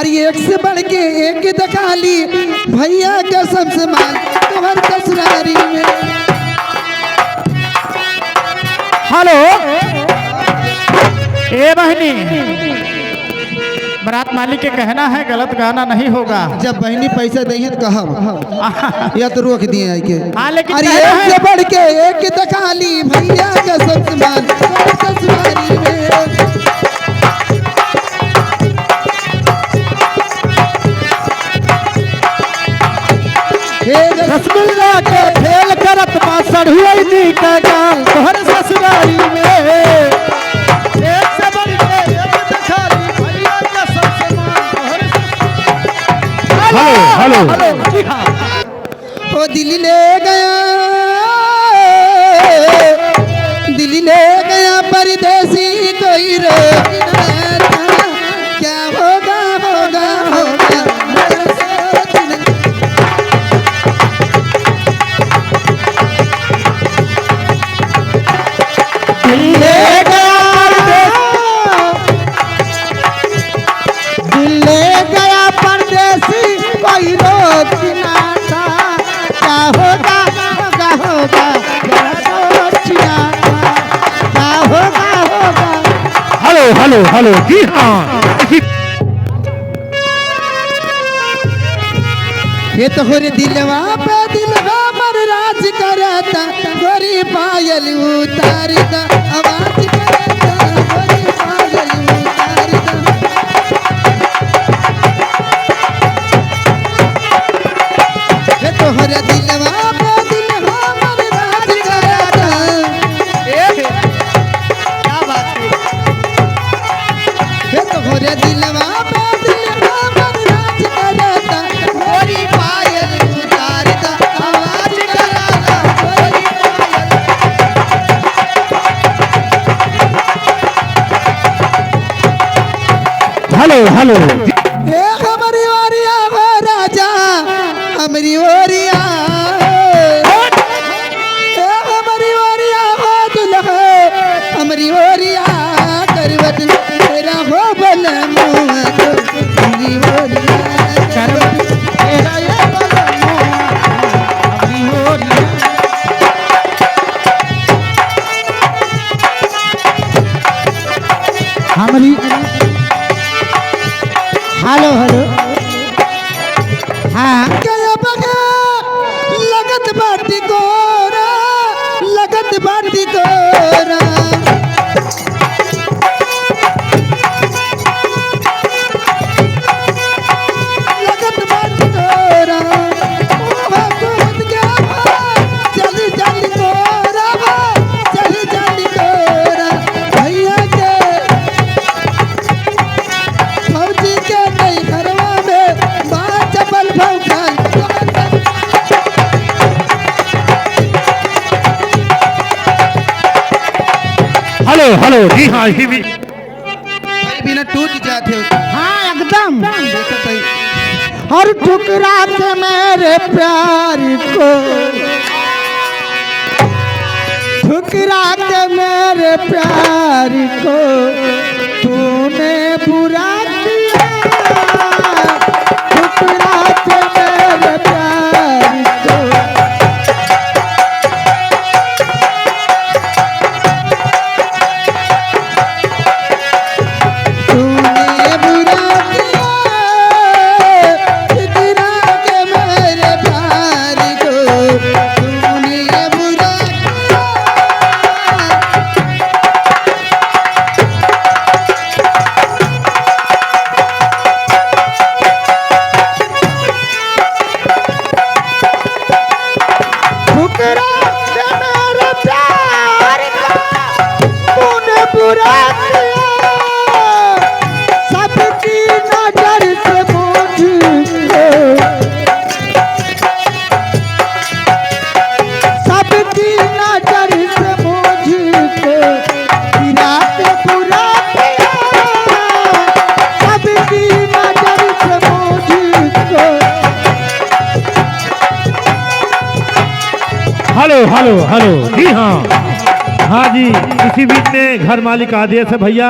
अरे एक से बढ़ के एक दिखा ली भैया का सबसे माल तुम्हार ससुरारी में। हेलो ए बहनी, बारात मालिक के कहना है गलत गाना नहीं होगा। जब बहनी पैसा देंगे तो कहब या तो रोक दिए आई के। लेकिन अरे एक से बढ़ के एक दिखा ली भैया का सबसे माल तुम्हार ससुरारी में। रसगुल्ला के फेल करत बासड़ हुई का गाल तोहर ससुरारी में। एक से बढ़ के एक दिखा ली भैया का सबसे माल तोहर ससुरारी। हेलो जी हाँ। ओ दिल्ली ले गया, दिल्ली ले गया परदेसी कोई रोकना था। क्या होगा होगा होगा हेलो हेलो जी हाँ। ये तो हो रे दिलवा पे दिलवा पर राज करता गोरी पायल उतारता आवाज करता गोरी पायल उतारता। ये तो हो रे दिलवा पे दिलवा पर राज करता। क्या बात है। ये तो हो रे दिलवा पे दिलवा पर राज करता गोरी पायल उतारता आवाज करता गोरी पायल। हेलो हेलो ए हमारी ओरिया हो राजा हमारी ओरिया, ए हमारी ओरिया हो दुल्हा हमारी ओरिया करवट तेरा हो बल मुँह तो हमारी ओरिया करवट तेरा ये बल मुँह हमारी ओरिया। हमारी हेलो हेलो हाँ गया बगा लगत बाटी कोरा लगत बाटी कोरा। लगत बाटी कोरा ओहा दूध गया चली चली कोरा चली चली कोरा भैया के फौजी के नहीं घरवा में माँ चपल भौकाल। हेलो हेलो जी हाँ। ही भी बिना टूट जाते हो। हाँ एकदम। देखो सही और ठुकरा के मेरे प्यार को, ठुकरा के मेरे प्यार को तूने बुरा किया। ठुकरा के मेरे प्यार को तूने बुरा किया ठुकरा के मेरे प्यार को तूने बुरा किया। ठुकरा के मेरे प्यार को तूने बुरा किया। सबकी नजर से मुझको, सबकी नजर से मुझको गिरा के बुरा किया। सबकी नजर से मुझको। हेलो हेलो हेलो जी हाँ। हाँ जी, इसी बीच में घर मालिक आदेश है भैया,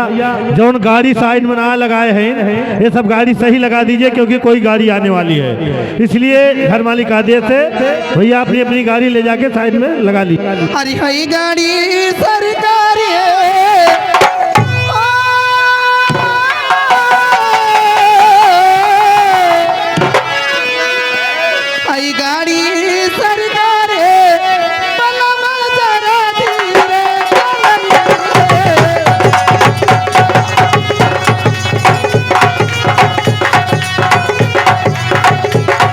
जो गाड़ी साइड में ना लगाए हैं ये सब गाड़ी सही लगा दीजिए, क्योंकि कोई गाड़ी आने वाली है, इसलिए घर मालिक आदेश है भैया अपनी अपनी गाड़ी ले जाके साइड में लगा ली। अरे हई गाड़ी सरकारी है, हई गाड़ी सरकार है, बलम जरा धीरे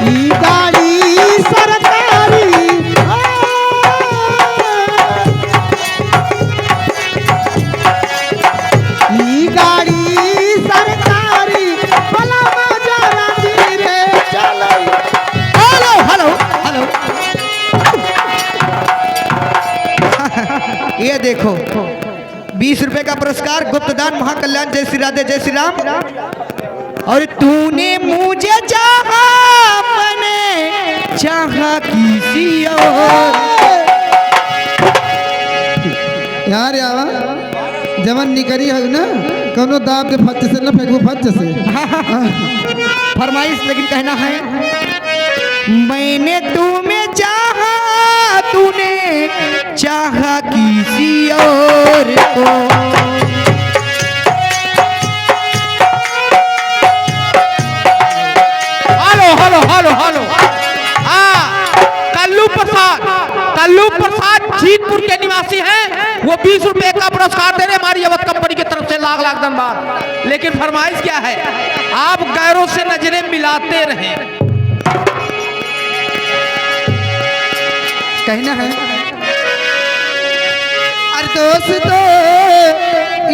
ई गाड़ी सरकारी ई गाड़ी सरकारी भला जरा धीरे चलाई। हेलो हेलो हेलो ये देखो 20 रुपए का पुरस्कार गुप्तदान महाकल्याण। जय श्री राधे, जय श्री राम। और तूने मुझे चाहा, मैंने चाहा किसी और। यार यावा जवन निकरी है ना, कोनो दाब के फच से ना फेंकू, फच से फरमाइश लेकिन कहना है, मैंने तुम्हें चाहा, तूने चाहा किसी और को। हेलो हेलो हेलो हाँ, कल्लू प्रसाद जीतपुर के निवासी हैं, वो 20 रुपए का पुरस्कार दे रहे हमारी अवध कंपनी की तरफ से। लाख लाख धन्यवाद। लेकिन फरमाइश क्या है, आप गैरों से नजरें मिलाते रहें। कहना है, अरे दोस्तों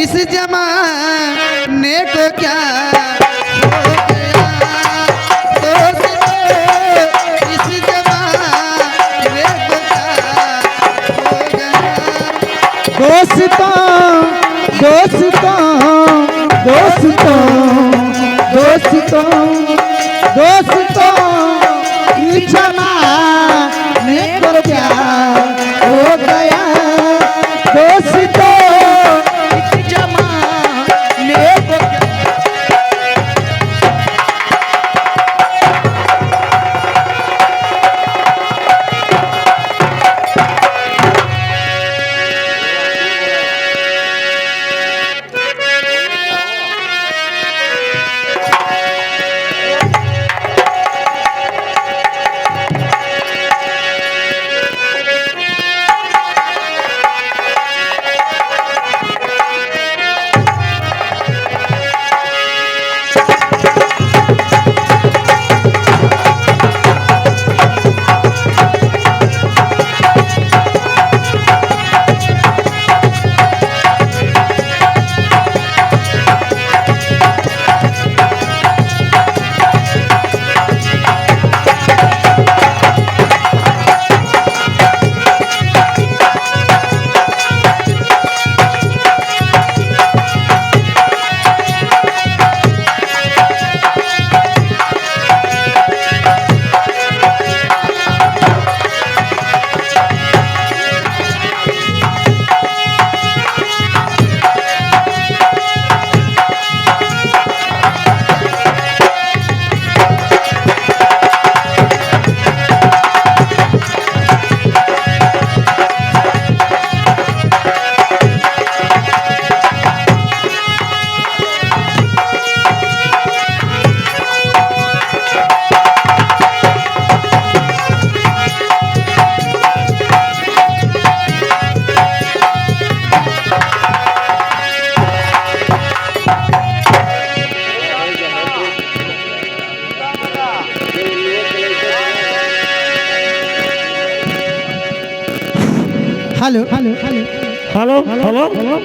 इस जमाने को क्या हो गया, दोस्तों इस जमाने को क्या हो गया। दोस्तों दोस्तों दोस्तों दोस्तों दोस्तों ई जमाने को क्या हो गया, दोस्तों इस जमाने को क्या। Hello hello hello hello hello.